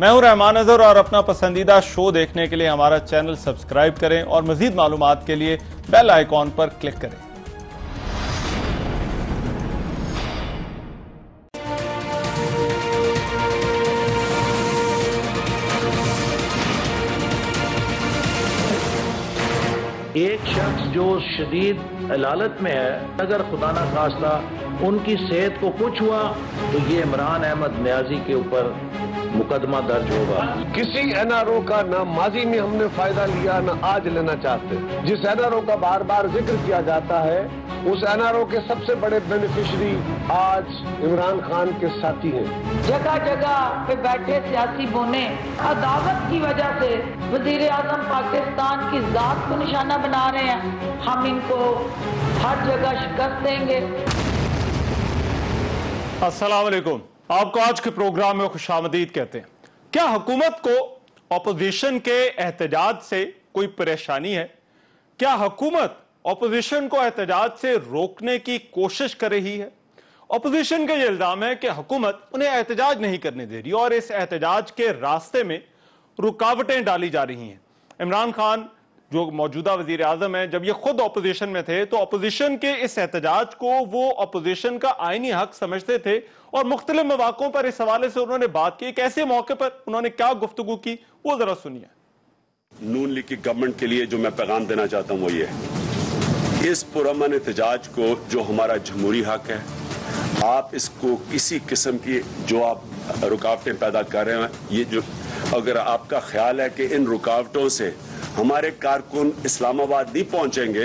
मैं हूं रहमान अजहर और अपना पसंदीदा शो देखने के लिए हमारा चैनल सब्सक्राइब करें और मजीद मालूमात के लिए बेल आइकॉन पर क्लिक करें। एक शख्स जो शदीद अलालत में है, अगर खुदा ना खास्ता उनकी सेहत को कुछ हुआ तो ये इमरान अहमद न्याजी के ऊपर मुकदमा दर्ज होगा। किसी एनआरओ का ना माजी में हमने फायदा लिया ना आज लेना चाहते। जिस एनआरओ का बार बार जिक्र किया जाता है उस एनआरओ के सबसे बड़े बेनिफिशरी आज इमरान खान के साथी हैं। जगह जगह पे बैठे सियासी बोने अदावत की वजह से वजीर आजम पाकिस्तान की जात को निशाना बना रहे हैं। हम इनको हर जगह शिकस्त देंगे। अस्सलाम वालेकुम, आपको आज के प्रोग्राम में खुशामदीद कहते हैं। क्या हुकूमत को ऑपोजिशन के एहतजाज से कोई परेशानी है? क्या हुकूमत ऑपोजिशन को एहतजाज से रोकने की कोशिश कर रही है? ऑपोजिशन का यह इल्जाम है कि हुकूमत उन्हें एहतजाज नहीं करने दे रही और इस एहतजाज के रास्ते में रुकावटें डाली जा रही हैं। इमरान खान जो मौजूदा वजीर आजम है, जब ये खुद ऑपोजिशन में थे तो ऑपोजिशन के इस एहतजाज को वो ऑपोजिशन का आईनी हक समझते थे और मुख्तलिफ मौक़ों पर इस हवाले से उन्होंने बात की। एक ऐसे मौके पर उन्होंने क्या गुफ्तगू की, वो जरा सुनिए। नून लीग की गवर्नमेंट के लिए जो मैं पैगाम देना चाहता हूं वो ये है, इस पुरअमन एहतजाज को जो हमारा जमहूरी हक है, आप इसको किसी किस्म की जो आप रुकावटें पैदा कर रहे हैं, ये जो अगर आपका ख्याल है कि इन रुकावटों से हमारे कारकुन इस्लामाबाद नहीं पहुंचेंगे,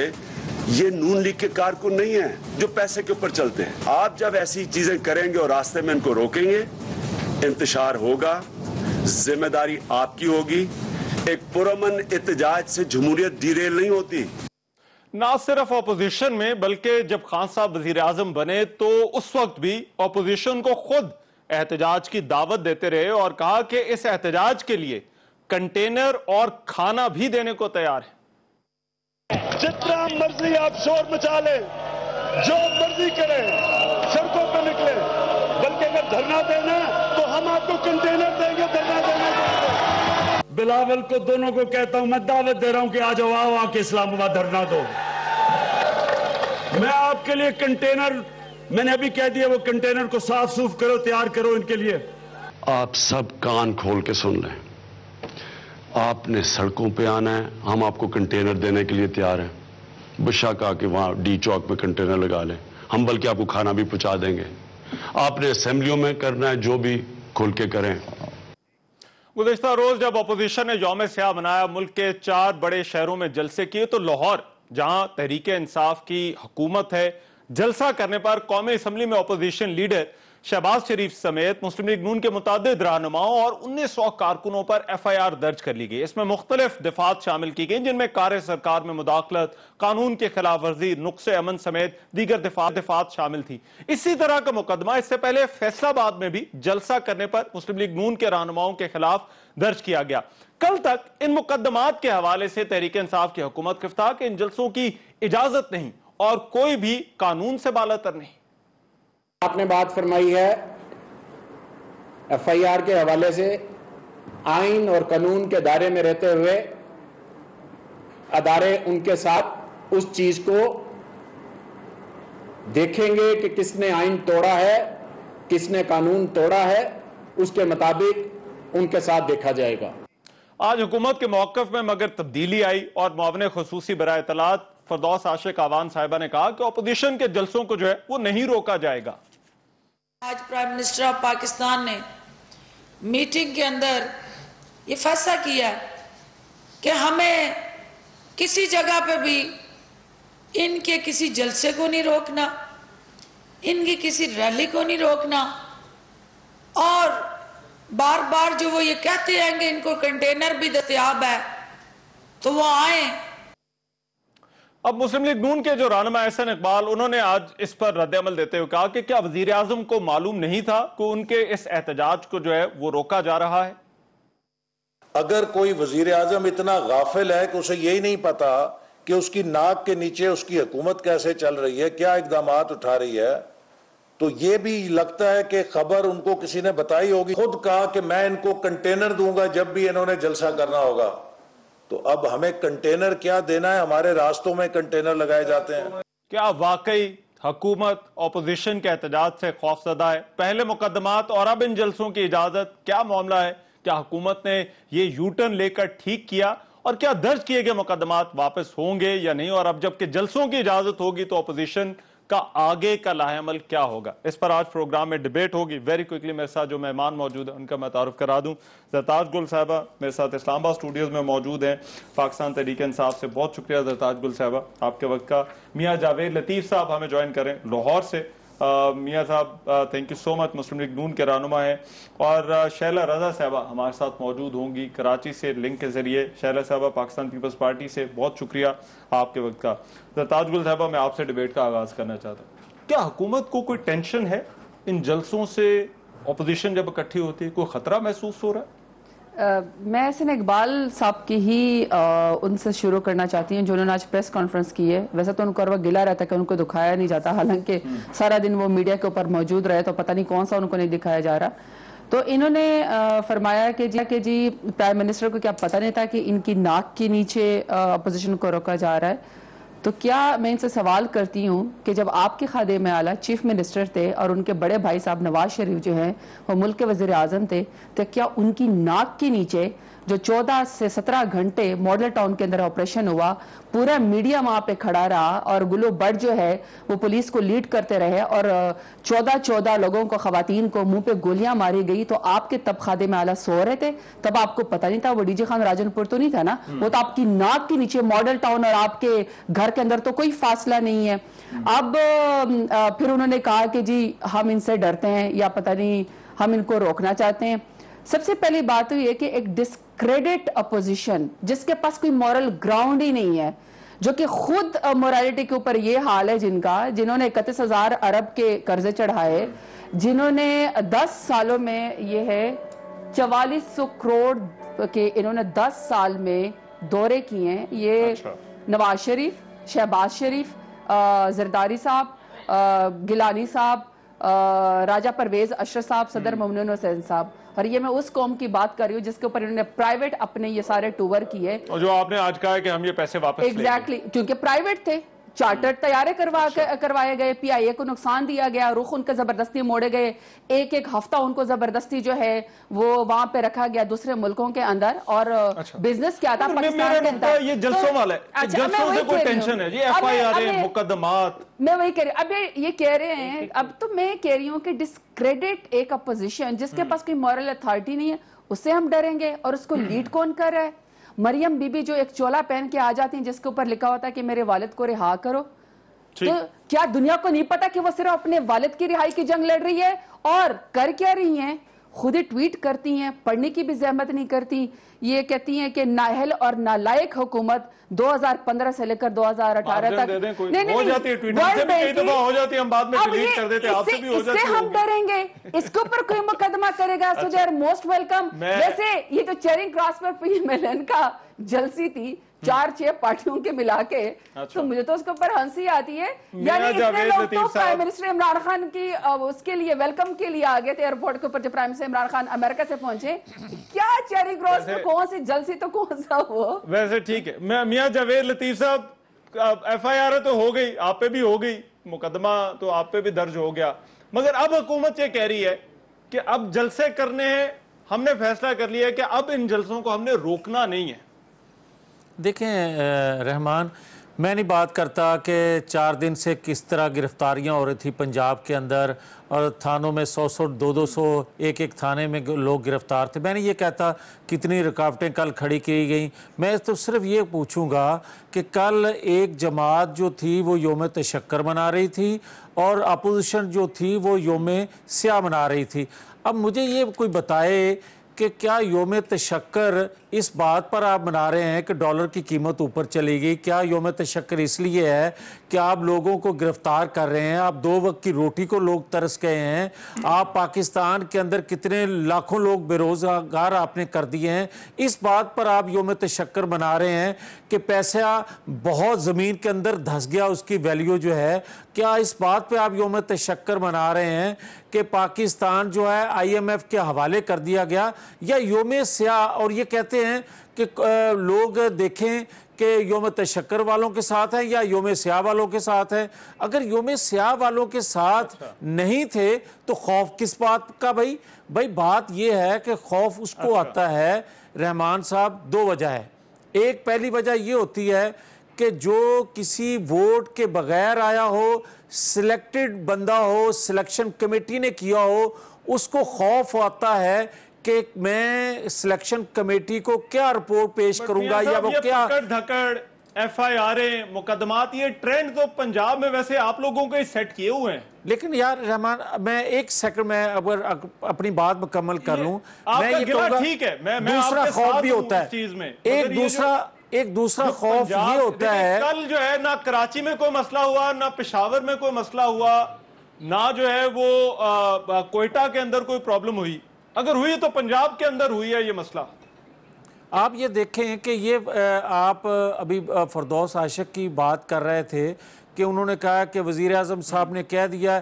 ये नून लीग के कारकुन नहीं है जो पैसे के ऊपर चलते हैं। आप जब ऐसी चीजें करेंगे और रास्ते में इनको रोकेंगे, इंतशार होगा, जिम्मेदारी आपकी होगी। एक पुरअमन एहतजाज से जमहूरियत डीरेल नहीं होती। ना सिर्फ ऑपोजिशन में बल्कि जब खान साहब वजीर आजम बने तो उस वक्त भी ऑपोजिशन को खुद एहतजाज की दावत देते रहे और कहा कि इस एहतजाज के लिए कंटेनर और खाना भी देने को तैयार है। जितना मर्जी आप शोर मचा लें, जो मर्जी करें, सड़कों पर निकले, बल्कि अगर धरना देना तो हम आपको कंटेनर देंगे, धरना देने देंगे। बिलावल को दोनों को कहता हूं, मैं दावत दे रहा हूं कि आ जाओ, आओ आके इस्लामाबाद धरना दो। मैं आपके लिए कंटेनर, मैंने अभी कह दिया, वो कंटेनर को साफ सूफ करो, तैयार करो इनके लिए। आप सब कान खोल के सुन लें, आपने सड़कों पे आना है, हम आपको कंटेनर देने के लिए तैयार हैं। बेशक आके वहां डी चौक पे कंटेनर लगा लें, हम बल्कि आपको खाना भी पहुंचा देंगे। आपने असेंबलियों में करना है, जो भी खुल के करें। गुज़िश्ता रोज जब अपोजिशन ने यौम स्याह मनाया, मुल्क के 4 बड़े शहरों में जलसे किए, तो लाहौर जहां तहरीक इंसाफ की हुकूमत है, जलसा करने पर कौमी असम्बली में अपोजिशन लीडर शहबाज शरीफ समेत मुस्लिम लीग नून के मुतादिद रहनुमाओं और 1900 कारकुनों पर FIR दर्ज कर ली गई। इसमें मुख्तलिफ दिफात शामिल की गई, जिनमें कार्य सरकार में मुदाखलत, कानून के खिलाफ वर्जी, नुक्से अमन समेत दीगर दिफात शामिल थी। इसी तरह का मुकदमा इससे पहले फैसलाबाद में भी जलसा करने पर मुस्लिम लीग नून के रहनुमाओं के खिलाफ दर्ज किया गया। कल तक इन मुकदमात के हवाले से तहरीक इंसाफ की हुकूमत कहता था कि इन जलसों की इजाजत नहीं और कोई भी कानून से बालातर नहीं। आपने बात फरमाई है FIR के हवाले से, आइन और कानून के दायरे में रहते हुए अदारे उनके साथ उस चीज को देखेंगे कि किसने आइन तोड़ा है, किसने कानून तोड़ा है, उसके मुताबिक उनके साथ देखा जाएगा। आज हुकूमत के मौक़िफ़ में मगर तब्दीली आई और मुआविन खुसूसी बराए इत्तलात फरदौस आशिक आवान साहिबा ने कहा कि अपोजिशन के जलसों को जो है वो नहीं रोका जाएगा। आज प्राइम मिनिस्टर ऑफ पाकिस्तान ने मीटिंग के अंदर ये फैसला किया कि हमें किसी जगह पे भी इनके किसी जलसे को नहीं रोकना, इनकी किसी रैली को नहीं रोकना, और बार बार जो वो ये कहते रहेंगे इनको कंटेनर भी दस्तयाब है तो वो आए। अब मुस्लिम लीग नून के जो रहनुमा एहसन इकबाल, उन्होंने आज इस पर रद्द-ए-अमल देते हुए कहा कि क्या वजीर आजम को मालूम नहीं था कि उनके इस एहतजाज को जो है वो रोका जा रहा है? अगर कोई वजीर आजम इतना गाफिल है कि उसे यही नहीं पता कि उसकी नाक के नीचे उसकी हुकूमत कैसे चल रही है, क्या इकदामात उठा रही है, तो ये भी लगता है कि खबर उनको किसी ने बताई होगी। खुद कहा कि मैं इनको कंटेनर दूंगा जब भी इन्होंने जलसा करना होगा। तो अब हमें कंटेनर क्या देना है? हमारे रास्तों में कंटेनर लगाए जाते हैं। क्या वाकई हुकूमत ऑपोजिशन के एहतजाज से खौफजदा है? पहले मुकदमात और अब इन जलसों की इजाजत, क्या मामला है? क्या हुकूमत ने ये यूटर्न लेकर ठीक किया? और क्या दर्ज किए गए मुकदमात वापस होंगे या नहीं? और अब जबकि जलसों की इजाजत होगी तो ऑपोजिशन का आगे का लाहेअमल क्या होगा? इस पर आज प्रोग्राम में डिबेट होगी। वेरी क्विकली मेरे साथ जो मेहमान मौजूद है उनका मैं तारुफ करा दूं। ज़रताज गुल साहबा मेरे साथ इस्लामाबाद स्टूडियोज में मौजूद हैं, पाकिस्तान तहरीक इंसाफ से। बहुत शुक्रिया ज़रताज गुल साहबा आपके वक्त का। मियाँ जावेद लतीफ़ साहब हमें ज्वाइन करें लाहौर से। मियाँ साहब thank you so much, Muslim League नून के रहनुमा हैं। और शैला रजा साहबा हमारे साथ मौजूद होंगी कराची से लिंक के जरिए। शैला साहबा पाकिस्तान पीपल्स पार्टी से, बहुत शुक्रिया आपके वक्त का। ज़रताज गुल साहबा मैं आपसे डिबेट का आगाज करना चाहता हूँ। क्या हुकूमत को कोई टेंशन है इन जलसों से? अपोजिशन जब इकट्ठी होती है कोई खतरा महसूस हो रहा है? मैं हसन इकबाल साहब की ही उनसे शुरू करना चाहती हूँ जो उन्होंने आज प्रेस कॉन्फ्रेंस की है। वैसे तो उनको और गिला रहता है कि उनको दिखाया नहीं जाता, हालांकि सारा दिन वो मीडिया के ऊपर मौजूद रहे तो पता नहीं कौन सा उनको नहीं दिखाया जा रहा। तो इन्होंने फरमाया कि जी प्राइम मिनिस्टर को क्या पता नहीं था कि इनकी नाक के नीचे अपोजिशन को रोका जा रहा है? तो क्या मैं इनसे सवाल करती हूँ कि जब आपके खादिम आला चीफ मिनिस्टर थे और उनके बड़े भाई साहब नवाज शरीफ जो हैं वो मुल्क के वज़ीर आज़म थे, तो क्या उनकी नाक के नीचे जो 14 से 17 घंटे मॉडल टाउन के अंदर ऑपरेशन हुआ, पूरा मीडिया वहां पे खड़ा रहा और गुलो बट जो है वो पुलिस को लीड करते रहे और 14 लोगों को, खवातीन को मुंह पे गोलियां मारी गई, तो आपके तब खादिम आला सो रहे थे? तब आपको पता नहीं था? वो डीजे खान राजनपुर तो नहीं था ना? वो तो आपकी नाक के नीचे मॉडल टाउन और आपके घर के अंदर तो कोई फासला नहीं है। अब फिर उन्होंने कहा कि जी हम इनसे डरते हैं या पता नहीं हम इनको रोकना चाहते हैं। सबसे पहली बात तो ये कि एक डिस्क्रेडिट अपोजिशन जिसके पास कोई मॉरल ग्राउंड ही नहीं है, जो कि खुद मोरालिटी के ऊपर ये हाल है जिन्होंने 31,000 अरब के कर्जे चढ़ाए, जिन्होंने 10 सालों में ये है 4400 करोड़ के इन्होंने 10 साल में दौरे किए हैं। ये नवाज शरीफ, शहबाज शरीफ, जरदारी साहब, गिलानी साहब, राजा परवेज अशरफ साहब, सदर ममनून हुसैन साहब, और ये मैं उस कौम की बात कर रही हूँ जिसके ऊपर इन्होंने प्राइवेट अपने ये सारे टूर किए। और जो आपने आज कहा है कि हम ये पैसे वापस एग्जैक्टली क्योंकि प्राइवेट थे, चार्टर तैयारे करवाए गए, पीआईए को नुकसान दिया गया, रुख उनके जबरदस्ती मोड़े गए, एक हफ्ता उनको जबरदस्ती जो है वो वहां पे रखा गया दूसरे मुल्कों के अंदर। और बिजनेस क्या था पाकिस्तान के अंदर? ये जलसों वाला है, जलसों से कोई टेंशन है? ये एफआईआर, मुकदमात, मैं वही कह रही हूँ। अब ये कह रहे हैं, अब तो मैं कह रही हूँ कि डिस्क्रेडिट एक अपोजिशन जिसके पास कोई मॉरल अथॉरिटी नहीं है, उससे हम डरेंगे? और उसको लीड कौन कर रहा है? मरियम बीबी जो एक चोला पहन के आ जाती हैं जिसके ऊपर लिखा होता है कि मेरे वालिद को रिहा करो, तो क्या दुनिया को नहीं पता कि वो सिर्फ अपने वालिद की रिहाई की जंग लड़ रही है? और कर क्या रही हैं? खुद ही ट्वीट करती हैं, पढ़ने की भी जहमत नहीं करती। ये कहती हैं कि नाअहल और नालायक हुकूमत 2015 से लेकर 2018 तक हो जाती है, ट्वीट से भी कई दफा हो जाती है, हम बाद में डिलीट कर देते हैं, आपसे भी हो जाती है। इससे हम डरेंगे? इसके ऊपर कोई मुकदमा करेगा सो दे आर मोस्ट वेलकम। वैसे ये तो चेरिंग क्रॉस पर पीएमएलएन का जलसी थी 4-6 पार्टियों के मिला के, तो मुझे तो उसके ऊपर हंसी आती है। यानी इतने लोग तो प्राइम मिनिस्टर इमरान खान की उसके लिए वेलकम के लिए आ गए थे एयरपोर्ट के ऊपर जब prime minister Imran Khan America से पहुंचे। क्या चेरी क्रॉस में कौन सी जलसी तो कौन सा वो? वैसे ठीक है, मियां जावेद लतीफ साहब, एफआईआर तो हो गई, आप पे भी हो गई, मुकदमा तो आप पे भी दर्ज हो गया, मगर अब हुकूमत ये कह रही है कि अब जलसे करने हैं, हमने फैसला कर लिया है कि अब इन जलसों को हमने रोकना नहीं है। देखें रहमान, मैं नहीं बात करता कि 4 दिन से किस तरह गिरफ्तारियां हो रही थी पंजाब के अंदर और थानों में 100-100, 200-200 एक थाने में लोग गिरफ्तार थे। मैं नहीं ये कहता कितनी रुकावटें कल खड़ी की गई। मैं तो सिर्फ ये पूछूंगा कि कल एक जमात जो थी वो योम तशक्कर मना रही थी और अपोजिशन जो थी वो योम स्याह मना रही थी। अब मुझे ये कोई बताए कि क्या योम तशक्कर इस बात पर आप मना रहे हैं कि डॉलर की कीमत ऊपर चली गई? क्या यौम तशक्कर इसलिए है कि आप लोगों को गिरफ्तार कर रहे हैं? आप 2 वक्त की रोटी को लोग तरस गए हैं। आप पाकिस्तान के अंदर कितने लाखों लोग बेरोजगार आपने कर दिए हैं। इस बात पर आप यौम तशक्कर मना रहे हैं कि पैसा बहुत ज़मीन के अंदर धंस गया, उसकी वैल्यू जो है। क्या इस बात पे आप यौम तशक्कर मना रहे हैं कि पाकिस्तान जो है IMF के हवाले कर दिया गया, या यौम स्याह? और ये कहते हैं कि लोग देखें कि यौम तशक्कर वालों के साथ है या यौम स्याह वालों के साथ है। अगर यौम स्याह वालों के साथ नहीं थे तो खौफ किस बात का? भाई बात यह है कि खौफ उसको आता है रहमान साहब, 2 वजह है। एक पहली वजह यह होती है कि जो किसी वोट के बगैर आया हो, सिलेक्टेड बंदा हो, सिलेक्शन कमेटी ने किया हो, उसको खौफ आता है कि मैं सिलेक्शन कमेटी को क्या रिपोर्ट पेश करूंगा, या वो क्या धकड़ FIR मुकदमात, ये ट्रेंड तो पंजाब में वैसे आप लोगों के सेट किए हुए हैं। लेकिन यार रहमान, मैं 1 सेकंड में अगर अपनी बात मुकम्मल कर लूं, मैं ये कहूंगा ठीक है, मैं दूसरा खौफ भी होता है चीज में। एक दूसरा खौफ ये होता है, कल जो है ना कराची में कोई मसला हुआ, ना पेशावर में कोई मसला हुआ, ना जो है वो कोयटा के अंदर कोई प्रॉब्लम हुई। अगर हुई तो पंजाब के अंदर हुई है ये मसला। आप ये देखें कि ये आप अभी फरदौस आशिक की बात कर रहे थे कि उन्होंने कहा कि वज़ीर आज़म साहब ने कह दिया।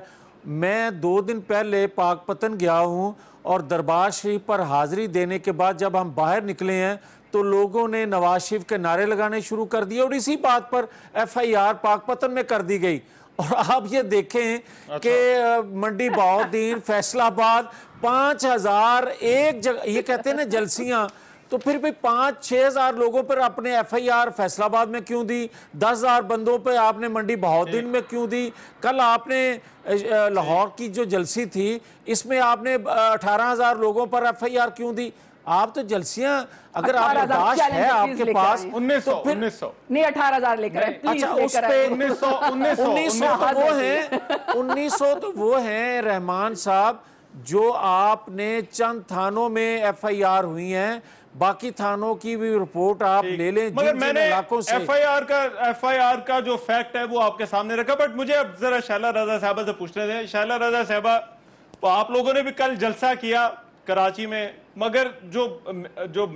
मैं 2 दिन पहले पाकपतन गया हूँ और दरबार शरीफ पर हाज़िरी देने के बाद जब हम बाहर निकले हैं तो लोगों ने नवाज शरीफ के नारे लगाने शुरू कर दिए और इसी बात पर FIR पाकपतन में कर दी गई। और आप ये देखें कि मंडी बहाउद्दीन, फैसलाबाद 5000 एक जगह, ये कहते हैं ना जलसियां, तो फिर भी 5-6 हज़ार लोगों पर आपने FIR फैसलाबाद में क्यों दी? 10,000 बंदों पे आपने मंडी बहाउद्दीन में क्यों दी? कल आपने लाहौर की जो जलसी थी इसमें आपने 18,000 लोगों पर FIR क्यों दी? आप तो जलसियां, अगर आप बर्दाश्त है आपके पास 1900 नहीं 18,000 लेकर, अच्छा उस पे 1900 तो वो हैं रहमान साहब, जो आपने चंद थानों में FIR हुई हैं, बाकी थानों की भी रिपोर्ट आप ले लें। मगर मैंने FIR का जो फैक्ट है वो आपके सामने रखा। बट मुझे अब जरा शैला रजा साहबा से पूछने दें। शैला रजा साहबा, आप लोगों ने भी कल जलसा किया कराची में, मगर जो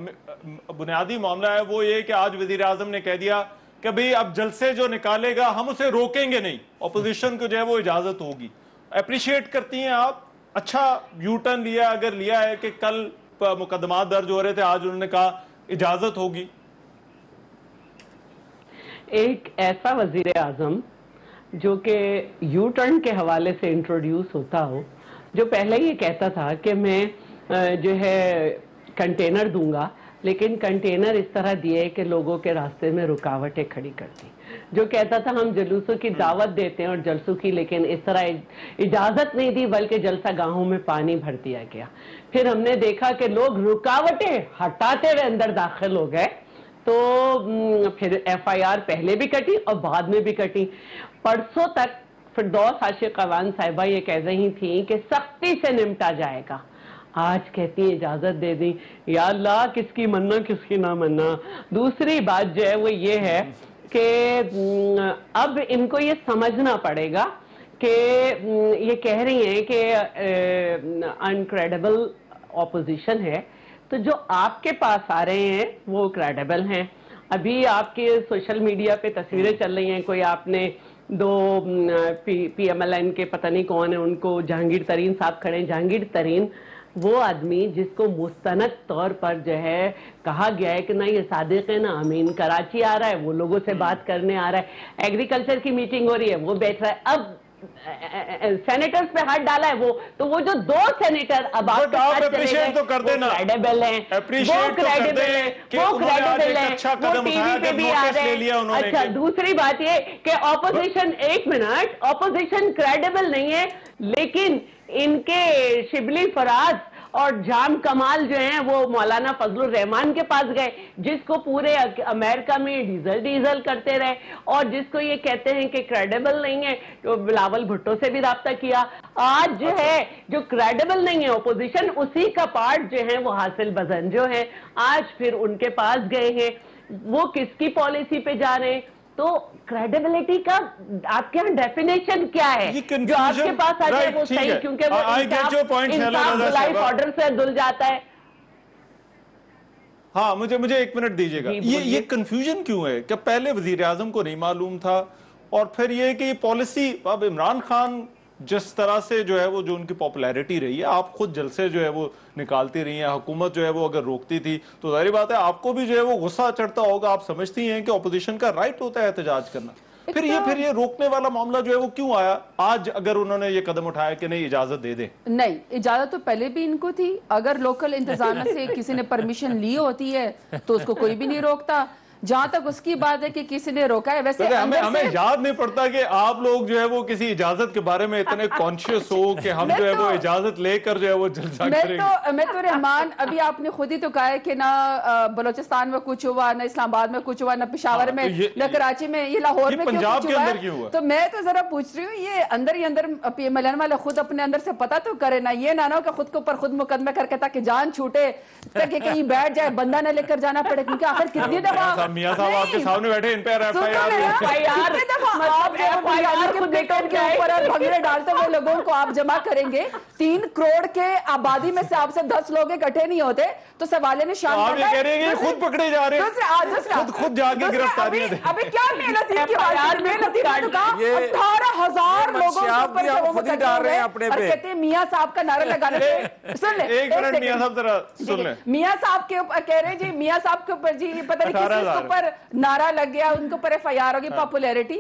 बुनियादी मामला है वो ये कि आज वजीर आजम ने कह दिया कि भाई अब जलसे जो निकालेगा हम उसे रोकेंगे नहीं, अपोजिशन को जो है वो इजाजत होगी। अप्रिशिएट करती हैं आप? अच्छा यू टर्न लिया, अगर लिया है कि कल मुकदमात दर्ज हो रहे थे, आज उन्होंने कहा इजाजत होगी। एक ऐसा वजीर आजम जो कि यू टर्न के हवाले से इंट्रोड्यूस होता हो, जो पहले ये कहता था कि मैं जो है कंटेनर दूंगा, लेकिन कंटेनर इस तरह दिए कि लोगों के रास्ते में रुकावटें खड़ी करती, जो कहता था हम जलूसों की दावत देते हैं और जलसों की, लेकिन इस तरह इजाजत नहीं दी बल्कि जलसा गाहों में पानी भर दिया गया। फिर हमने देखा कि लोग रुकावटें हटाते हुए अंदर दाखिल हो गए, तो फिर FIR पहले भी कटी और बाद में भी कटी। परसों तक फिरदौस आशिक अवान साहिबा ये कह रही थी कि सख्ती से निपटा जाएगा, आज कहती है इजाजत दे दी। या अल्लाह, किसकी मन्ना किसकी ना मन्ना। दूसरी बात जो है वो ये है कि अब इनको ये समझना पड़ेगा कि ये कह रही हैं कि अनक्रेडिबल ऑपोजिशन है, तो जो आपके पास आ रहे हैं वो क्रेडिबल हैं। अभी आपके सोशल मीडिया पे तस्वीरें चल रही हैं, कोई आपने 2 PMLN के पता नहीं कौन है, उनको जहांगीर तरीन साहब खड़े हैं। जहांगीर तरीन वो आदमी जिसको मुस्तनद तौर पर जो है कहा गया है कि ना ये सादिक है ना अमीन, कराची आ रहा है, वो लोगों से बात करने आ रहा है, एग्रीकल्चर की मीटिंग हो रही है, वो बैठ रहा है। अब सेनेटर्स पे हाथ डाला है वो, तो वो जो 2 सेनेटर अब आप तो कर देना, क्रेडिबल हैं, वो क्रेडिबल है, वो टीवी पे भी आ रहे हैं। अच्छा, दूसरी बात ये कि ऑपोजिशन, 1 मिनट, ऑपोजिशन क्रेडिबल नहीं है, लेकिन इनके शिबली फराज और जाम कमाल जो है वो मौलाना फजलुर रहमान के पास गए, जिसको पूरे अमेरिका में डीजल करते रहे और जिसको ये कहते हैं कि क्रेडिबल नहीं है, तो बिलावल भुट्टो से भी राब्ता किया। आज जो है जो क्रेडिबल नहीं है ओपोजिशन, उसी का पार्ट जो है वो हासिल बजन जो है आज फिर उनके पास गए हैं। वो किसकी पॉलिसी पे जा रहे हैं? तो क्रेडिबिलिटी का आपके यहाँ डेफिनेशन क्या है? जो आपके पास आ जाए वो सही, क्योंकि वो इंसाफ लाइफ ऑर्डर से धुल जाता है। हाँ, मुझे 1 मिनट दीजिएगा। ये कंफ्यूजन क्यों है? क्या पहले वजीर आजम को नहीं मालूम था? और फिर ये कि पॉलिसी, अब इमरान खान जिस तरह से जो है वो जो उनकी पॉपुलैरिटी रही है, आप खुद जलसे जो है वो निकालती रही है, हुकूमत जो है वो अगर रोकती थी तो जाहिर बात है आपको भी जो है वो गुस्सा चढ़ता होगा। आप समझती हैं कि ऑपोजिशन का राइट होता है एहतजाज करना। फिर ये रोकने वाला मामला जो है वो क्यों आया आज, अगर उन्होंने ये कदम उठाया कि नहीं इजाजत दे दें? नहीं, इजाजत तो पहले भी इनको थी। अगर लोकल इंतजामिया से किसी ने परमिशन ली होती है तो उसको कोई भी नहीं रोकता। जहां तक उसकी बात है कि किसी ने रोका है, वैसे हमें याद नहीं पड़ता कि आप लोग जो है वो किसी इजाजत के बारे में इतने कॉन्शियस हो कि हम जो है वो इजाजत लेकर जो है वो जलसा करेंगे। मैं तो रहमान, अभी आपने खुद ही तो कहा है कि ना बलोचिस्तान में कुछ हुआ, ना इस्लामाबाद में कुछ हुआ, ना पेशावर में, ना कराची में, ये लाहौर में पंजाब के अंदर क्यों हुआ? तो मैं तो जरा पूछ रही हूँ, ये अंदर ही अंदर PMLN वाले खुद अपने अंदर से पता तो करे ना, ये ना कि खुद के ऊपर खुद मुकदमे करके ताकि जान छूटे, ताकि कहीं बैठ जाए, बंदा न लेकर जाना पड़े। क्योंकि आखिर कितनी दफा मियां साहब आपके सामने बैठे, इन पे भंगड़े डालते हुए लोगों को आप जमा करेंगे। 3 करोड़ के आबादी में से आपसे 10 लोग इकट्ठे नहीं होते तो सवाल निशान आप ये कह रहे हैं कि खुद पकड़े जा रहे हैं, खुद जाके गिरफ्तारियां दें। अभी क्या मेहनत की बात, मेहनत 18,000 लोगों को डाल रहे हैं अपने पे, कहते हैं मियां साहब का नारा लगाने पे। सुन ले, 1 मिनट मियां साहब जरा सुन ले। मियां साहब के ऊपर कह रहे हैं जी, मियां साहब के ऊपर जी पता नहीं किसके ऊपर नारा लग गया, उनके ऊपर FIR होगी। पॉपुलैरिटी,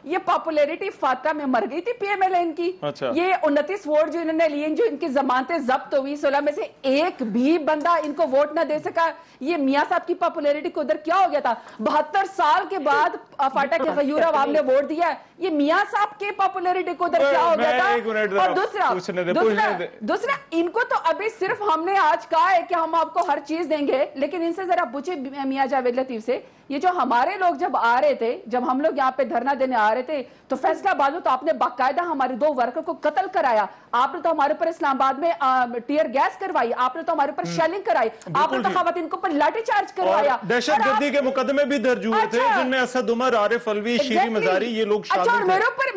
ये पॉपुलैरिटी फातरा में मर गई थी PMLN की। अच्छा। ये 29 वोट जो इन्होंने लिए, जो इनकी जमानतें जब्त हुई, 16 में से एक भी बंदा इनको वोट ना दे सका। ये मियां साहब की पॉपुलैरिटी को उधर क्या हो गया था? 72 साल के बाद फाटा के गयूर अवाम ने वोट दिया। ये मियां साहब के पॉपुलैरिटी को उधर क्या हो गया था? और दूसरा इनको तो अभी सिर्फ हमने आज कहा है कि हम आपको हर चीज देंगे, लेकिन इनसे जरा पूछे मियां जावेद लतीफ से, ये जो हमारे लोग जब आ रहे थे, जब हम लोग यहाँ पे धरना देने आ रहे थे, तो फैसलाबाद में तो आपने बाकायदा हमारे 2 वर्कर को कत्ल कराया, आपने तो हमारे ऊपर इस्लामाबाद में टीयर गैस करवाई, आपने तो हमारे ऊपर शेलिंग कराई, आपने तो खवातीन को ऊपर लाठीचार्ज करवाया, दहशतगर्दी के मुकदमे भी दर्ज हुए थे जिनमें असद उमर, आरिफ अलवी, शीरी मजारी ये लोग शामिल थे।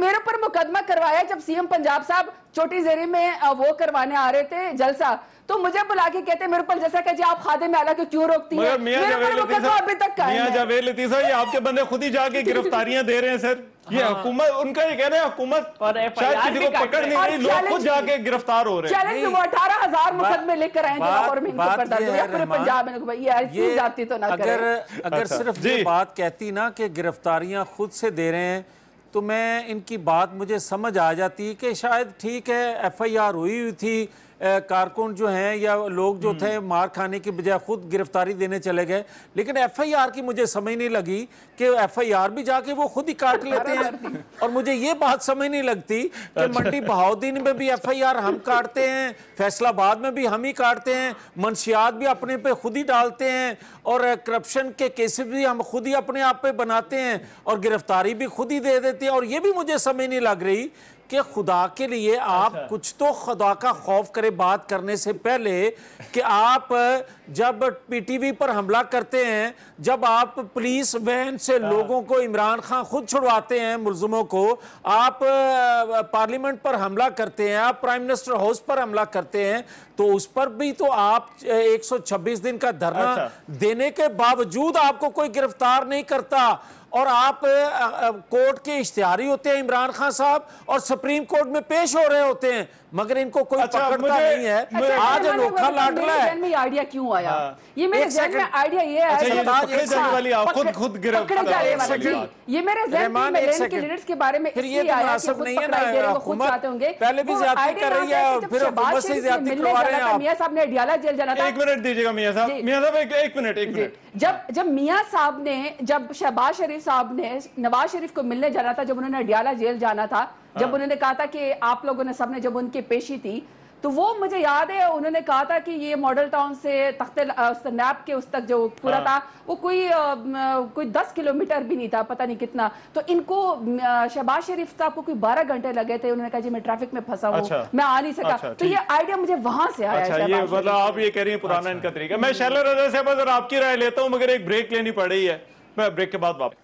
मेरे ऊपर मुकदमा करवाया जब CM पंजाब साहब छोटी जेरी में वो करवाने आ रहे थे जलसा, तो मुझे बुला के कहते मेरे ऊपर जैसा कि आप खादिम आला को क्यों रोकती हैं? अभी तक मियां जावेद लतीफ साहब, ये आपके बंदे खुद ही जाके गिरफ्तारियां दे रहे हैं सर। ये हुकूमत, उनका ये कहना है हुकूमत शायद किसी को पकड़ नहीं रही, लोग खुद जाके गिरफ्तार हो रहे हैं। चैलेंज वो 18,000 मुकदमे लेकर आए लाहौर में, इनको पता है पूरे पंजाब में। भाई ये जाती तो ना अगर सिर्फ ये बात कहती ना कि गिरफ्तारियां खुद से दे रहे हैं, तो मैं इनकी बात मुझे समझ आ जाती कि शायद ठीक है FIR हुई थी, कारकुन जो हैं या लोग जो थे मार खाने की बजाय खुद गिरफ्तारी देने चले गए। लेकिन FIR की मुझे समझ नहीं लगी कि FIR भी जाके वो खुद ही काट लेते हैं। और मुझे ये बात समझ नहीं लगती कि मंडी बहाउद्दीन में भी FIR हम काटते हैं, फैसलाबाद में भी हम ही काटते हैं, मंशियात भी अपने पे खुद ही डालते हैं, और करप्शन के केसेस भी हम खुद ही अपने आप पे बनाते हैं, और गिरफ्तारी भी खुद ही दे देते हैं। और ये भी मुझे समझ नहीं लग रही कि खुदा के लिए आप कुछ तो खुदा का खौफ करें बात करने से पहले, कि आप जब PTV पर हमला करते हैं, जब आप पुलिस वैन से लोगों को, इमरान खान खुद छुड़वाते हैं मुलजिमों को, आप पार्लियामेंट पर हमला करते हैं, आप प्राइम मिनिस्टर हाउस पर हमला करते हैं, तो उस पर भी तो आप 126 दिन का धरना देने के बावजूद आपको कोई गिरफ्तार नहीं करता। और आप कोर्ट के इश्तिहारी होते हैं इमरान खान साहब, और सुप्रीम कोर्ट में पेश हो रहे होते हैं, मगर इनको कोई पकड़ता नहीं है। आज अनोखा लाडला है। में आइडिया क्यों आया? ये मेरे ज़हन में आइडिया ये है, ये मेरे ज़हन में MLN के लीडर्स के बारे में इसलिए आया कि खुद पकड़ाई दे रहे हैं, खुद चाहते होंगे, पहले भी ज़्यादती कर रही है, फिर हुकूमत से ज़्यादती करवा रहे हैं। मियां साहब ने अडियाला जेल जाना था। 1 मिनट दीजिएगा मियां साहब, एक मिनट। जब मियां साहब ने, जब शहबाज शरीफ साहब ने नवाज शरीफ को मिलने जाना था, जब उन्होंने अडियाला जेल जाना था, जब उन्होंने कहा था कि आप लोगों ने सबने, जब उनकी पेशी थी, तो वो मुझे याद है उन्होंने कहा था कि ये मॉडल टाउन से तख्ते नैब के उस तक जो पूरा था वो कोई 10 किलोमीटर भी नहीं था, पता नहीं कितना। तो इनको शहबाज शरीफ साहब को कोई 12 घंटे लगे थे, उन्होंने कहा जी मैं ट्रैफिक में फंसा हूँ, मैं आ नहीं सका। तो ये आइडिया मुझे वहां से आया। अच्छा, ये मतलब आप ये कह रही हैं पुराना इनका तरीका। मैं शैला रजा साहब अगर आपकी राय लेता हूँ, मगर एक ब्रेक लेनी पड़ रही है, मैं ब्रेक के बाद वापस।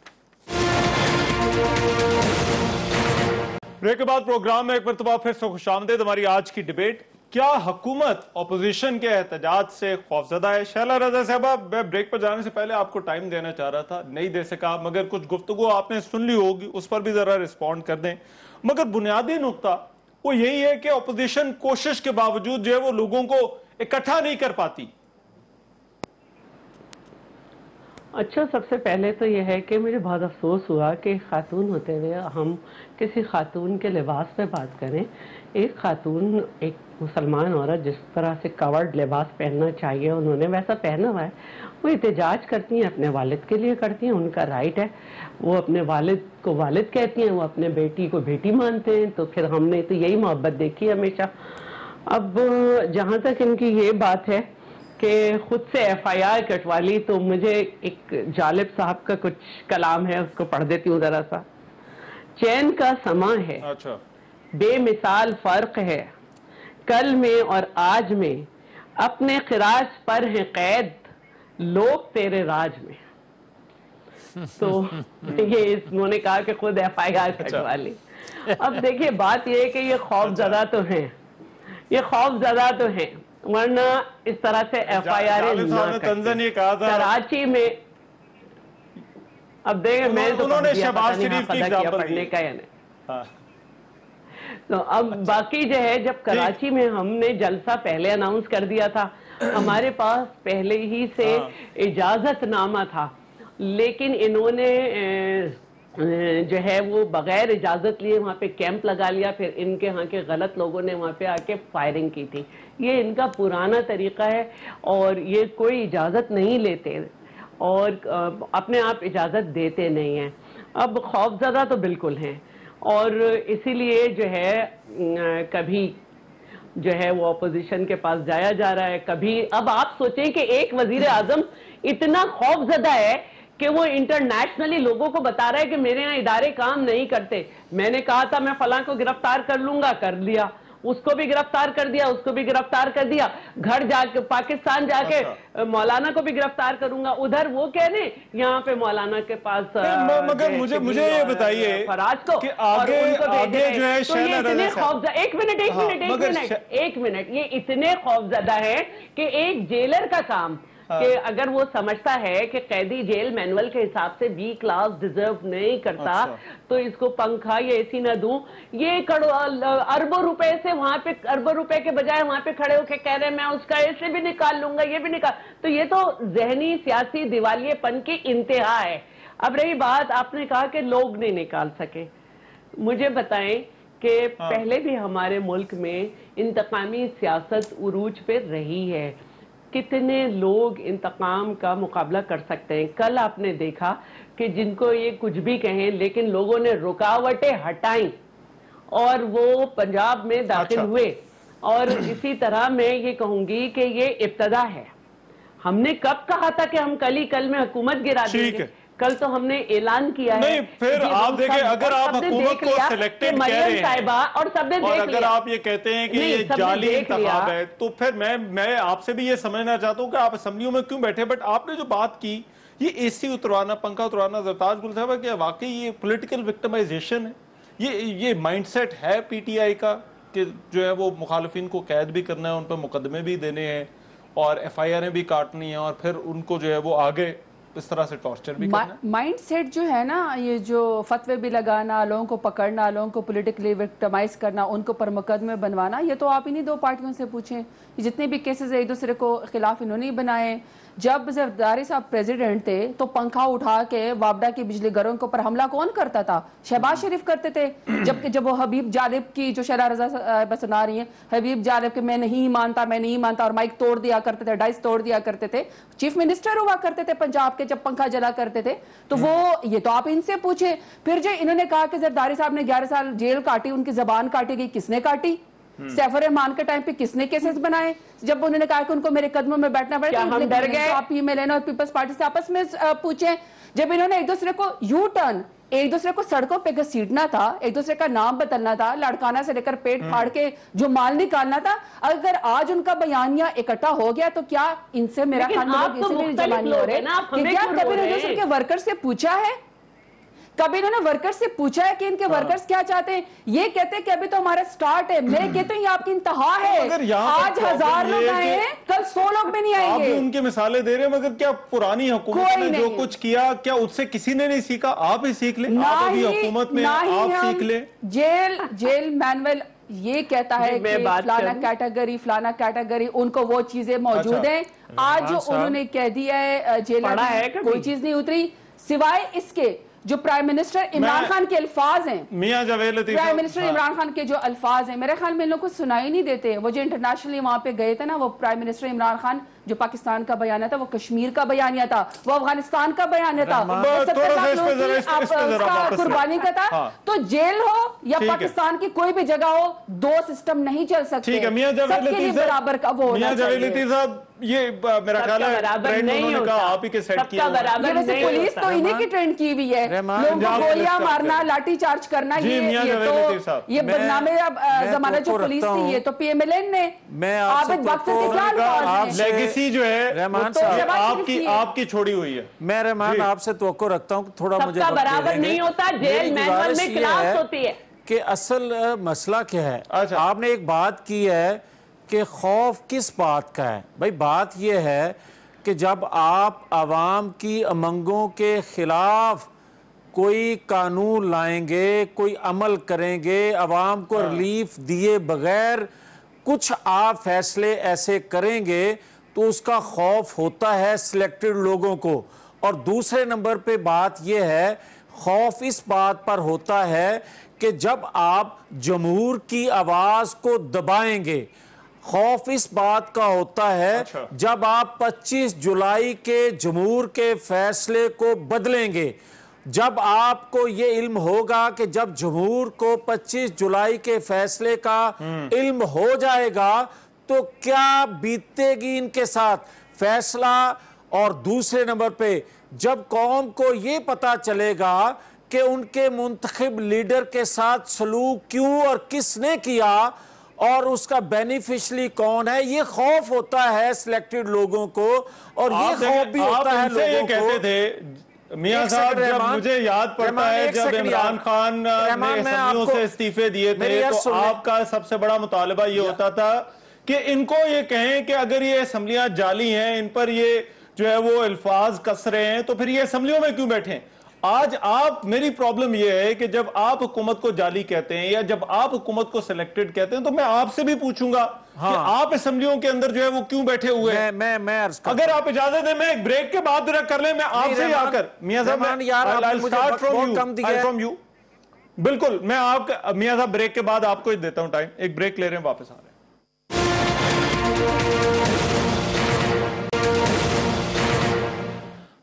ब्रेक के बाद प्रोग्राम में एक मरतबा फिर से खुशामदीद। हमारी आज की डिबेट, क्या हुकूमत अपोजिशन के एहतजाज से खौफजदा है? शैला रजा साहबा, मैं ब्रेक पर जाने से पहले आपको टाइम देना चाह रहा था, नहीं दे सका, मगर कुछ गुफ्तगू आपने सुन ली होगी, उस पर भी जरा रिस्पॉन्ड कर दें। मगर बुनियादी नुकता वो यही है कि अपोजिशन कोशिश के बावजूद जो है वो लोगों को इकट्ठा नहीं कर पाती। अच्छा, सबसे पहले तो यह है कि मुझे बहुत अफसोस हुआ कि खातून होते हुए हम किसी खातून के लिबास पे बात करें। एक खातून, एक मुसलमान औरत जिस तरह से कवर्ड लिबास पहनना चाहिए उन्होंने वैसा पहना हुआ है। वो एहतजाज करती हैं, अपने वालिद के लिए करती हैं, उनका राइट है। वो अपने वालिद को वालिद कहती हैं, वो अपने बेटी को बेटी मानते हैं। तो फिर हमने तो यही मोहब्बत देखी हमेशा। अब जहाँ तक इनकी ये बात है कि खुद से FIR कटवा ली, तो मुझे एक जालिब साहब का कुछ कलाम है, उसको पढ़ देती हूँ जरा सा। चैन का समा है, अच्छा, बेमिसाल फर्क है, कल में और आज में, अपने खिराज पर है कैद, लोग तेरे राज में। तो ये इन्होंने कहा कि खुद FIR कटवा ली। अब देखिए बात ये है कि ये खौफजदा तो हैं, ये खौफजदा तो हैं, वरना इस तरह से FIR कराची में। अब देखें, मैं तो उन्होंने शहबाज शरीफ की पढ़ने का या नहीं। तो अब बाकी जो है, जब कराची में हमने जलसा पहले अनाउंस कर दिया था, हमारे पास पहले ही से इजाजतनामा था, लेकिन इन्होंने जो है वो बगैर इजाजत लिए वहाँ पे कैंप लगा लिया। फिर इनके यहाँ के गलत लोगों ने वहाँ पे आके फायरिंग की थी। ये इनका पुराना तरीका है और ये कोई इजाजत नहीं लेते और अपने आप इजाजत देते नहीं हैं। अब खौफजदा तो बिल्कुल हैं और इसीलिए जो है कभी जो है वो अपोजिशन के पास जाया जा रहा है, कभी। अब आप सोचें कि एक वजीर आजम इतना खौफजदा है कि वो इंटरनेशनली लोगों को बता रहा है कि मेरे यहाँ इदारे काम नहीं करते। मैंने कहा था मैं फलां को गिरफ्तार कर लूंगा, कर लिया, उसको भी गिरफ्तार कर दिया, उसको भी गिरफ्तार कर दिया, घर जाके पाकिस्तान जाके मौलाना को भी गिरफ्तार करूंगा। उधर वो कह रहे यहाँ पे मौलाना के पास मगर मुझे ये बताइए फराज को कि आगे जो है तो ये इतने खौफजदा, एक मिनट, ये इतने खौफजदा है कि एक जेलर का काम कि अगर वो समझता है कि कैदी जेल मैनुअल के हिसाब से B क्लास डिजर्व नहीं करता, तो इसको पंखा या AC न दूं। ये अरबों रुपए से वहां पे, अरबों रुपए के बजाय वहां पे खड़े होकर कह रहे मैं उसका ऐसे भी निकाल लूंगा, ये भी निकाल। तो ये तो जहनी सियासी दिवालियेपन की इंतहा है। अब रही बात, आपने कहा कि लोग नहीं निकाल सके, मुझे बताएं कि पहले भी हमारे मुल्क में इंतकामी सियासत उरूज पे रही है। कितने लोग इंतकाम का मुकाबला कर सकते हैं? कल आपने देखा कि जिनको ये कुछ भी कहें, लेकिन लोगों ने रुकावटें हटाई और वो पंजाब में दाखिल हुए। और इसी तरह मैं ये कहूंगी कि ये इब्तदा है। हमने कब कहा था कि हम कल में हुकूमत गिरा देंगे? कल तो हमने ऐलान किया है। नहीं, फिर आप देखिए, अगर आप हुकूमत को सिलेक्टेड कह रहे हैं और सबने देख लिया, अगर आप ये कहते हैं कि ये जाली इंतखाब है, तो फिर मैं आपसे भी ये समझना चाहता हूं कि आप असेंबलियों में क्यों बैठे। बट आपने जो बात की, ये AC उतरवाना, पंखा उतरवाना, ज़रताज गुल साहब, कि वाकई ये पॉलिटिकल विक्टिमाइजेशन है। ये माइंडसेट है PTI का कि जो है वो मुखालिफिन को कैद भी करना है, उन पर मुकदमे भी देने हैं और FIR भी काटनी है और फिर उनको जो है वो आगे इस तरह से टॉर्चर भी करना। माइंडसेट जो है ना, ये जो फतवे भी लगाना, लोगों को पकड़ना, लोगों को पॉलिटिकली विक्टिमाइज करना, उनको पर मुकदमे बनवाना, ये तो आप इन्हीं दो पार्टियों से पूछें। जितने भी केसेस है एक दूसरे को खिलाफ इन्होंने ही बनाए। जब ज़रदारी साहब प्रेसिडेंट थे तो पंखा उठा के वापडा की बिजली घरों के ऊपर हमला कौन करता था? शहबाज शरीफ करते थे। जबकि जब वो हबीब जालिब की, जो शैला रजा सुना रही है, हबीब जालिब के मैं नहीं मानता और माइक तोड़ दिया करते थे, डाइस तोड़ दिया करते थे, चीफ मिनिस्टर हुआ करते थे पंजाब के, जब पंखा जला करते थे। तो वो, ये तो आप इनसे पूछे। फिर जो इन्होंने कहा कि जरदारी साहब ने 11 साल जेल काटी, उनकी जबान काटी गई, किसने काटी? सैफुर रहमान के टाइम पे किसने केसेस बनाए जब उन्होंने कहा कि उनको मेरे कदमों में बैठना पड़ेगा? हम डर गए? आप पीएमएलएन और पीपल्स पार्टी से आपस में पूछे, जब इन्होंने एक दूसरे को यू टर्न, एक दूसरे को सड़कों पे घसीटना था, एक दूसरे का नाम बदलना था, लड़काना से लेकर पेट फाड़ के जो माल निकालना था, अगर आज उनका बयानिया इकट्ठा हो गया तो क्या इनसे मेरा ख्याल में लोग इसीलिए जमानी हो रहे कि क्या कभी इन्होंने उनके वर्कर से पूछा है? कभी इन्होंने वर्कर्स से पूछा है कि इनके वर्कर्स क्या चाहते हैं? ये कहते हैं कि अभी तो हमारा स्टार्ट है, मैं कहती हूँ ये आपकी इंतहा है। आज 1000 लोग आए हैं, कल 100 लोग भी नहीं आएंगे। आप उनके मिसालें दे रहे हैं, मगर क्या पुरानी हुकूमत ने जो कुछ किया क्या उससे किसी ने नहीं सीखा? आप ही सीख लें, आप अभी हुकूमत में आप सीख लें। जेल मैनुअल ये कहता है कि फलाना कैटेगरी उनको वो चीजें मौजूद हैं। आज उन्होंने कह दिया है जेल में कोई चीज नहीं उतरी, सिवाय इसके जो प्राइम मिनिस्टर इमरान खान के अल्फाज हैं, मियां जावेद लतीफ प्राइम मिनिस्टर इमरान खान के जो अल्फाज हैं, मेरे ख्याल में इन लोगों को सुनाई नहीं देते। वो जो इंटरनेशनली वहां पे गए थे ना, वो प्राइम मिनिस्टर इमरान खान जो पाकिस्तान का बयानिया था, वो कश्मीर का बयानिया था, वो अफगानिस्तान का बयानिया था, कुर्बानी का था। तो जेल हो या पाकिस्तान की कोई भी जगह हो, दो सिस्टम नहीं चल सकते। सबके लिए बराबर का वो होना चाहिए। ये मेरा ख्याल है ट्रेंड उन्होंने कहा आप ही के सेट किया। पुलिस तो इन्हीं की ट्रेंड की हुई है, लोगों को गोलियां मारना, लाठी चार्ज करना, ये बदनामे जमाना जो पुलिस थी, ये तो पीएमएलएन ने आबिद बख्तर के क्या लेगेसी जो है रहमान साहब आपकी छोड़ी हुई है। मैं रहमान आपसे तवक्को रखता हूँ थोड़ा मुझे बराबर नहीं होता, जेल मैनुअल में क्लास होती है कि असल मसला क्या है। आपने एक बात की है कि खौफ किस बात का है? भाई बात यह है कि जब आप आवाम की अमंगों के खिलाफ कोई कानून लाएंगे, कोई अमल करेंगे, आवाम को रिलीफ दिए बगैर कुछ आप फैसले ऐसे करेंगे तो उसका खौफ होता है सिलेक्टेड लोगों को। और दूसरे नंबर पे बात यह है, खौफ इस बात पर होता है कि जब आप जमहूर की आवाज को दबाएंगे, खौफ इस बात का होता है जब आप 25 जुलाई के जमहूर के फैसले को बदलेंगे, जब आपको ये इल्म होगा कि जब जमहूर को 25 जुलाई के फैसले का इल्म हो जाएगा तो क्या बीतेगी इनके साथ फैसला। और दूसरे नंबर पे जब कौम को ये पता चलेगा कि उनके मुंतखब लीडर के साथ सलूक क्यों और किसने किया और उसका बेनिफिशियरी कौन है, ये खौफ होता है सिलेक्टेड लोगों को। और ये खौफ भी होता है लोगों को। कहते थे मियां साहब, जब मुझे याद पड़ता है जब इमरान खान ने असम्बलियों से इस्तीफे दिए थे तो आपका सबसे बड़ा मुतालबा ये होता था कि इनको ये कहें कि अगर ये असम्बलियां जाली हैं, इन पर ये जो है वो अल्फाज कस रहे हैं, तो फिर ये असम्बलियों में क्यों बैठे? आज आप, मेरी प्रॉब्लम यह है कि जब आप हुकूमत को जाली कहते हैं या जब आप हुकूमत को सिलेक्टेड कहते हैं तो मैं आपसे भी पूछूंगा कि आप असेंबलियों के अंदर जो है वो क्यों बैठे हुए हैं? मैं अगर आप इजाजत दें, मैं एक ब्रेक के बाद कर लें, मैं आपसे आकर मियां साहब बिल्कुल, मैं आपका मियां साहब ब्रेक के बाद आपको देता हूं टाइम। एक ब्रेक ले रहे हैं, वापस आ रहे हैं।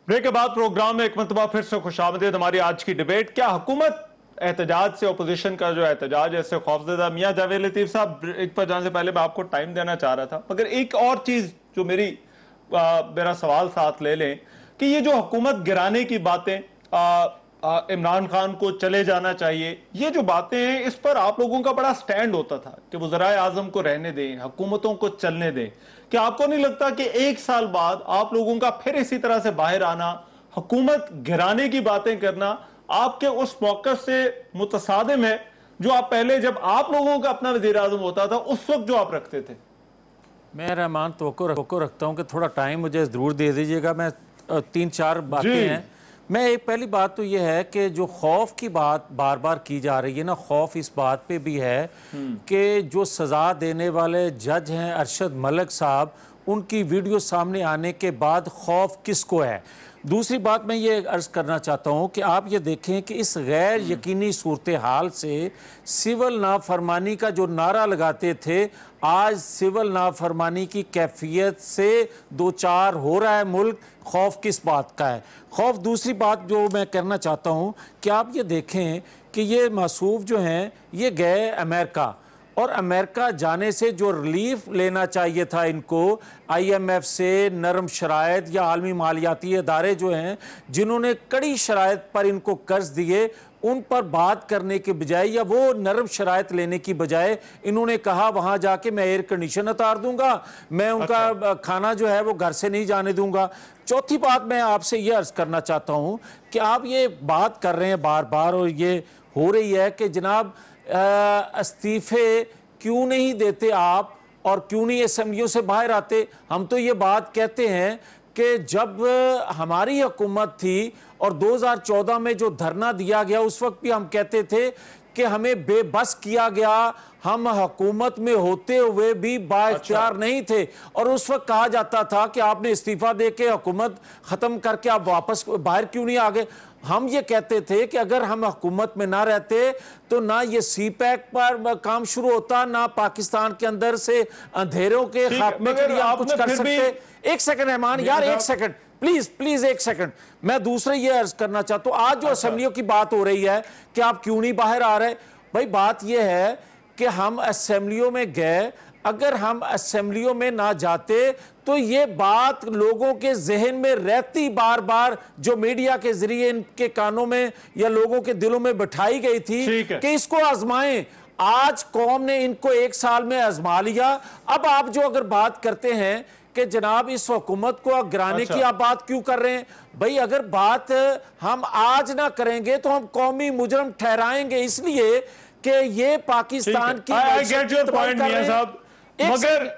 ब्रेक के बाद प्रोग्राम में एक मरतबा फिर से खुशामदीद। हमारी आज की डिबेट, क्या हुकूमत एहतजाज से, अपोजिशन का जो एहतजाज ऐसे खौफजदा? मियां जावेद लतीफ साहब, एक पर जाने से पहले मैं आपको टाइम देना चाह रहा था, मगर एक और चीज जो मेरा सवाल साथ ले लें कि ये जो हुकूमत गिराने की बातें, इमरान खान को चले जाना चाहिए, ये जो बातें हैं, इस पर आप लोगों का बड़ा स्टैंड होता था कि वज़राए आज़म को रहने दें, हुकूमतों को चलने दें। क्या आपको नहीं लगता कि एक साल बाद आप लोगों का फिर इसी तरह से बाहर आना, हुकूमत गिराने की बातें करना, आपके उस मौक़िफ़ से मुतसादिम है जो आप पहले, जब आप लोगों का अपना वज़ीर आज़म होता था, उस वक्त जो आप रखते थे? मैं रहमान तवक्को रखता हूँ कि थोड़ा टाइम मुझे ज़रूर दे दीजिएगा। मैं 3-4 बातें हैं। मैं एक पहली बात तो यह है कि जो खौफ की बात बार बार की जा रही है ना, खौफ इस बात पे भी है कि जो सज़ा देने वाले जज हैं अरशद मलिक साहब, उनकी वीडियो सामने आने के बाद खौफ किसको है। दूसरी बात मैं ये अर्ज़ करना चाहता हूँ कि आप ये देखें कि इस गैर यकीनी सूरत हाल से सिविल नाफरमानी का जो नारा लगाते थे, आज सिविल नाफरमानी की कैफियत से दो चार हो रहा है मुल्क। खौफ किस बात का है? खौफ, दूसरी बात जो मैं करना चाहता हूँ कि आप ये देखें कि ये मासूफ जो हैं ये गए अमेरिका, और अमेरिका जाने से जो रिलीफ लेना चाहिए था इनको IMF से, नरम शराइत या आलमी मालियाती इदारे जो हैं जिन्होंने कड़ी शराइत पर इनको कर्ज दिए, उन पर बात करने के बजाय या वो नरम शराइत लेने की बजाय इन्होंने कहा वहां जाके मैं एयर कंडीशन उतार दूंगा, मैं उनका खाना जो है वो घर से नहीं जाने दूंगा। चौथी बात मैं आपसे ये अर्ज करना चाहता हूं कि आप ये बात कर रहे हैं बार बार और ये हो रही है कि जनाब इस्तीफे क्यों नहीं देते आप और क्यों नहीं असेंबलियों से बाहर आते। हम तो ये बात कहते हैं कि जब हमारी हुकूमत थी और 2014 में जो धरना दिया गया उस वक्त भी हम कहते थे कि हमें बेबस किया गया, हम हुकूमत में होते हुए भी बाइख्तियार नहीं थे और उस वक्त कहा जाता था कि आपने इस्तीफा दे के हुकूमत खत्म करके आप वापस बाहर क्यों नहीं आ गए। हम ये कहते थे कि अगर हम हुकूमत में ना रहते तो ना ये CPEC पर काम शुरू होता, ना पाकिस्तान के अंदर से अंधेरों के खात्मे के लिए आप कुछ कर सकते। एक सेकंड रहमान यार, एक सेकंड प्लीज एक सेकंड, मैं दूसरे ये अर्ज करना चाहता हूं। आज जो असेंबलियों की बात हो रही है कि आप क्यों नहीं बाहर आ रहे, भाई बात यह है कि हम असेंबलियों में गए, अगर हम असेंबलियों में ना जाते तो ये बात लोगों के जहन में रहती बार बार, जो मीडिया के जरिए इनके कानों में या लोगों के दिलों में बिठाई गई थी कि इसको आजमाएं। आज कौम ने इनको 1 साल में आजमा लिया। अब आप जो अगर बात करते हैं कि जनाब इस हुकूमत को गिराने की आप बात क्यों कर रहे हैं, भाई अगर बात हम आज ना करेंगे तो हम कौमी मुजरम ठहराएंगे, इसलिए कि ये पाकिस्तान की मगर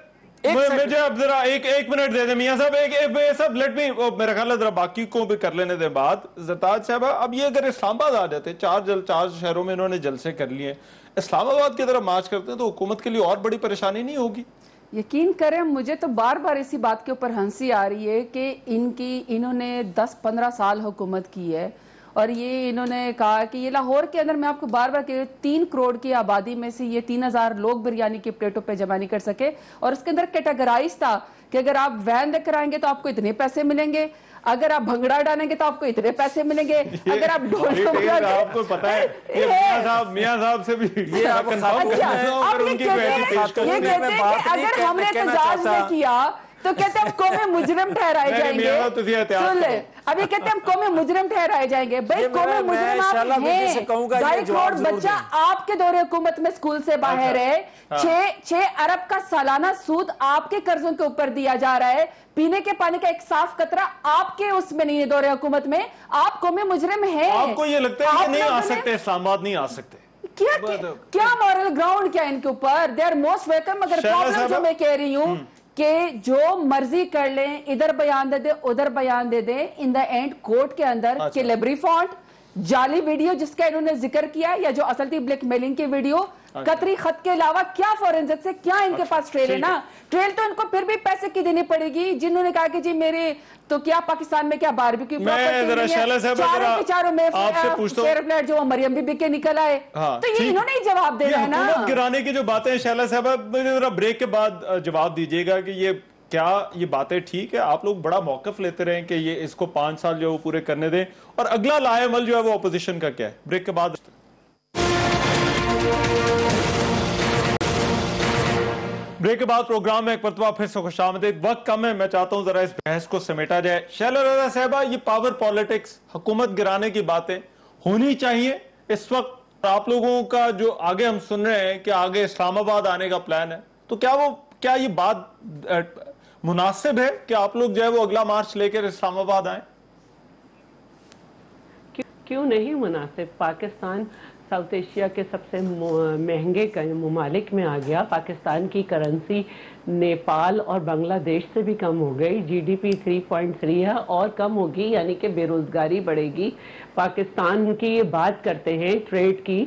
मुझे अब जरा एक मिनट दे दे मियां साहब, लेट मी, मेरा ख्याल है जरा बाकी को भी कर लेने दे बात। ज़रताज साहब, अब ये अगर इस्लामाबाद आ जाते, 4 शहरों में इन्होंने जलसे कर लिए, इस्लामाबाद की तरफ मार्च करते हैं तो हुकूमत के लिए और बड़ी परेशानी नहीं होगी? यकीन करें, मुझे तो बार बार इसी बात के ऊपर हंसी आ रही है कि इन्होंने 10-15 साल हुकूमत की है और ये इन्होंने कहा कि ये लाहौर के अंदर, मैं आपको बार बार कह रही हूं, 3 करोड़ की आबादी में से ये 3000 लोग बिरयानी की प्लेटों पे जमा नहीं कर सके और उसके अंदर कैटेगराइज था कि अगर आप वैन लेकर आएंगे तो आपको इतने पैसे मिलेंगे, अगर आप भंगड़ा डालेंगे तो आपको इतने पैसे मिलेंगे, अगर आप आपको पता है मियां साहब से भी ये आप ये कहते हैं कि अगर हमने एहतजाज न किया तो कहते हैं हम कौमी मुजरिम ठहराए जाएंगे। सुन ले, अब ये कहते हैं हम कौमी मुजरिम ठहराए जाएंगे। भाई कौमी मुजरिम आप हैं। 2.5 करोड़ बच्चा आपके दौरे हुकूमत में स्कूल से बाहर है। 6 अरब का सालाना सूद आपके कर्जों के ऊपर दिया जा रहा है। पीने के पानी का एक साफ कतरा आपके उसमें नहीं है दौरे हुकूमत में। आप कौमी मुजरिम हैं। आपको ये लगता है कि नहीं आ सकते, इस्लामाबाद नहीं आ सकते? क्या मॉरल ग्राउंड क्या इनके ऊपर? They are most welcome. मगर प्रॉब्लम जो मैं कह रही हूँ कि जो मर्जी कर लें, इधर बयान दे दे, उधर बयान दे दे, इन द एंड कोर्ट के अंदर कि लेबरी फॉन्ट, जाली वीडियो जिसका इन्होंने जिक्र किया या जो असल थी ब्लैकमेलिंग की वीडियो, कतरी खत के अलावा क्या फॉरेंसिक से क्या इनके पास ट्रेल है ना? ट्रेल तो इनको फिर भी पैसे की देनी पड़ेगी। जिन्होंने कहा कि जी मेरे तो क्या पाकिस्तान में क्या बारबेक्यू चारों में फ्लैट जो मरियम बीबी के निकल आए, तो ये इन्होंने ही जवाब देना है ना। गिराने की जो बातें शैला साहब, मुझे जरा ब्रेक के बाद जवाब दीजिएगा कि ये बातें ठीक है? आप लोग बड़ा मौकफ लेते रहे कि ये इसको 5 साल जो है वो पूरे करने दें, और अगला लाएमल जो है वो अपोजिशन का क्या है? ब्रेक के बाद। ब्रेक के बाद प्रोग्राम में एक मरतबा फिर से खुशामदीद। वक्त कम है, मैं चाहता हूं जरा इस बहस को समेटा जाए। शैला रज़ा साहबा, ये पावर पॉलिटिक्स, हुकूमत गिराने की बातें होनी चाहिए इस वक्त? आप लोगों का जो आगे हम सुन रहे हैं कि आगे इस्लामाबाद आने का प्लान है, तो क्या ये बात मुनासिब है कि आप लोग जो है वो अगला मार्च लेकर इस्लामाबाद आए? क्यों नहीं मुनासिब? पाकिस्तान साउथ एशिया के सबसे महंगे ममालिक में आ गया। पाकिस्तान की करेंसी नेपाल और बांग्लादेश से भी कम हो गई। GDP 3.3 है और कम होगी, यानी कि बेरोजगारी बढ़ेगी। पाकिस्तान की ये बात करते हैं ट्रेड की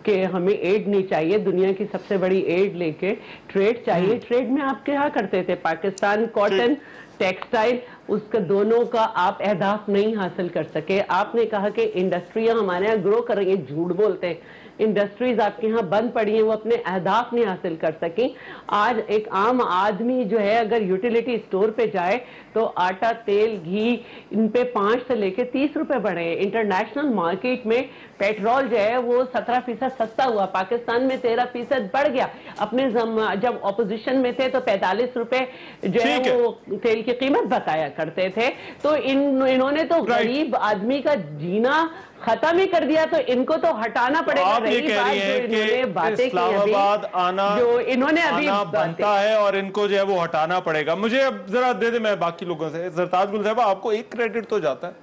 कि हमें एड नहीं चाहिए, दुनिया की सबसे बड़ी एड लेके ट्रेड चाहिए। ट्रेड में आप क्या करते थे? पाकिस्तान कॉटन, टेक्सटाइल, उसका दोनों का आप अहदाफ नहीं हासिल कर सके। आपने कहा कि इंडस्ट्रियां हमारे यहाँ ग्रो कर रही हैं, झूठ बोलते हैं। इंडस्ट्रीज आपके यहाँ बंद पड़ी हैं, वो अपने अहदाफ नहीं हासिल कर सकी। आज एक आम आदमी जो है अगर यूटिलिटी स्टोर पे जाए तो आटा, तेल, घी इन पे 5 से लेके 30 रुपए बढ़े हैं। इंटरनेशनल मार्केट में पेट्रोल जो है वो 17% सस्ता हुआ, पाकिस्तान में 13% बढ़ गया। अपने जब ऑपोजिशन में थे तो 45 रुपए जो है वो तेल की कीमत बताया करते थे। तो इन्होंने तो गरीब आदमी का जीना खत्म ही कर दिया, तो इनको तो हटाना पड़ेगा। आप ये कह रही हैं कि इस्लामाबाद आना जो इन्होंने अभी बनता है और इनको जो है वो हटाना पड़ेगा। मुझे अब जरा दे दे मैं बाकी लोगों से। सरताज गुल साहब, आपको एक क्रेडिट तो जाता है,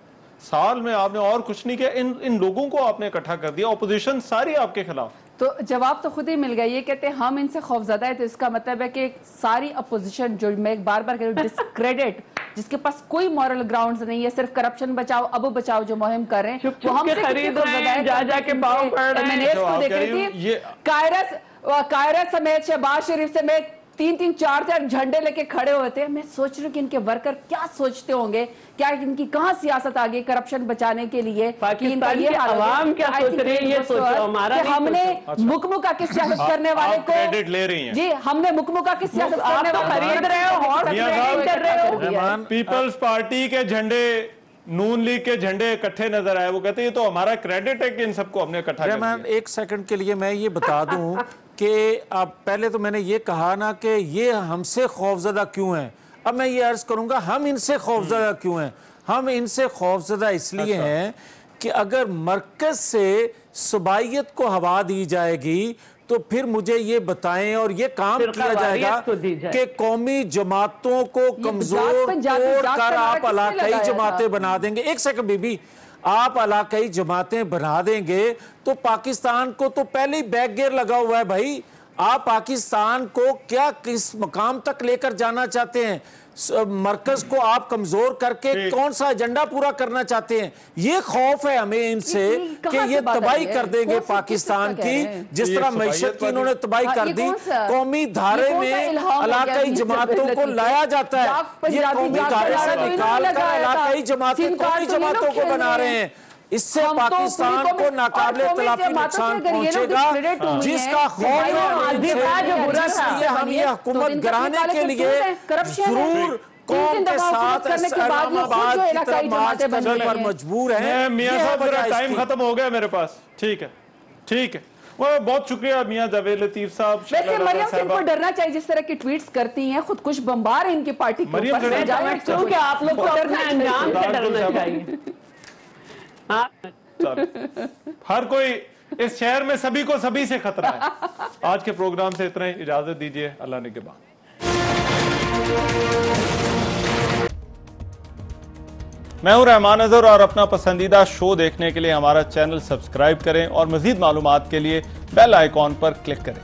साल में आपने और कुछ नहीं किया, इन लोगों को आपने इकट्ठा कर दिया, ऑपोजिशन सारी आपके खिलाफ। तो जवाब तो खुद ही मिल गया। ये कहते हैं हम इनसे खौफजदा है, तो इसका मतलब है कि सारी अपोजिशन जो मैं बार बार कह रही हूं डिस्क्रेडिट, जिसके पास कोई मॉरल ग्राउंड्स नहीं है, सिर्फ करप्शन बचाओ अब बचाओ जो मुहिम कर रहे हैं, वो हमसे खरीद रहे हैं, जा जाके पाँव पड़ रहे हैं। को देख रही थी कायरस समेत शहबाज शरीफ समेत 3-3, 4-4 झंडे लेके खड़े होते हैं। मैं सोच रही हूँ कि इनके वर्कर क्या सोचते होंगे, क्या इनकी कहाँ सियासत आ गई करप्शन बचाने के लिए, पाकिस्तान की आवाम क्या सोच रही है, ये सोचो। हमारा हमने मुकमुका की सियासत करने वाले को क्रेडिट ले रही हैं। जी, हमने मुकमुका की सियासत करने वाले खरीद रहे हो। पीपल्स पार्टी के झंडे, नून लीग के झंडे इकट्ठे नजर आए, वो कहते हैं ये तो हमारा क्रेडिट है कि इन सबको हमने इकट्ठा कर दिया। एक सेकंड के लिए मैं ये बता दूं कि अब पहले तो मैंने ये कहा ना कि ये हमसे खौफजदा क्यों हैं, अब मैं ये अर्ज करूंगा हम इनसे खौफजदा क्यों हैं। हम इनसे खौफजदा इसलिए हैं कि अगर मरकज से सूबाइयत को हवा दी जाएगी तो फिर मुझे ये बताएं और ये काम किया जाएगा कि कौमी जमातों को कमजोर तोड़कर आप इलाकाई जमातें बना देंगे। एक सेकंड बीबी, आप इलाकाई जमातें बना देंगे तो पाकिस्तान को तो पहले ही बैक गियर लगा हुआ है भाई। आप पाकिस्तान को क्या किस मकाम तक लेकर जाना चाहते हैं? मरकज को आप कमजोर करके कौन सा एजेंडा पूरा करना चाहते हैं? ये खौफ है हमें इनसे कि ये तबाही कर देंगे पाकिस्तान की, जिस तरह मैशत की इन्होंने तबाही कर दी। कौमी धारे में इलाकाई जमातों को लाया जाता है, ये कौमी धारे से निकाल कर इलाकाई जमातें कौमी जमातों को बना रहे हैं। इससे पाकिस्तान को नाकाबिले तलाफी नुकसान पहुंचेगा, जिसका खौफ जिसलिए हम ये हुकूमत गिराने के लिए जरूर कौम के साथ इस्लामाबाद की तरफ मार्च करने पर मजबूर हैं। मियां साहब मेरा टाइम खत्म हो गया मेरे पास। ठीक है, ठीक है, वो बहुत शुक्रिया मियां जावेद लतीफ साहब। वैसे मरियम सिंह को डरना चाहिए, जिस तरह की ट्वीट्स करती हैं, खुदकुश बम्बार इनकी पार्टी के ऊपर। मैं समझती हूं कि आप लोग को डरना अंजाम से डरना चाहिए। हर कोई इस शहर में सभी को सभी से खतरा है। आज के प्रोग्राम से इतना ही, इजाजत दीजिए, अल्लाह ने के बाद। मैं हूं रहमान अजहर और अपना पसंदीदा शो देखने के लिए हमारा चैनल सब्सक्राइब करें और मजीद मालूमात के लिए बेल आइकॉन पर क्लिक करें।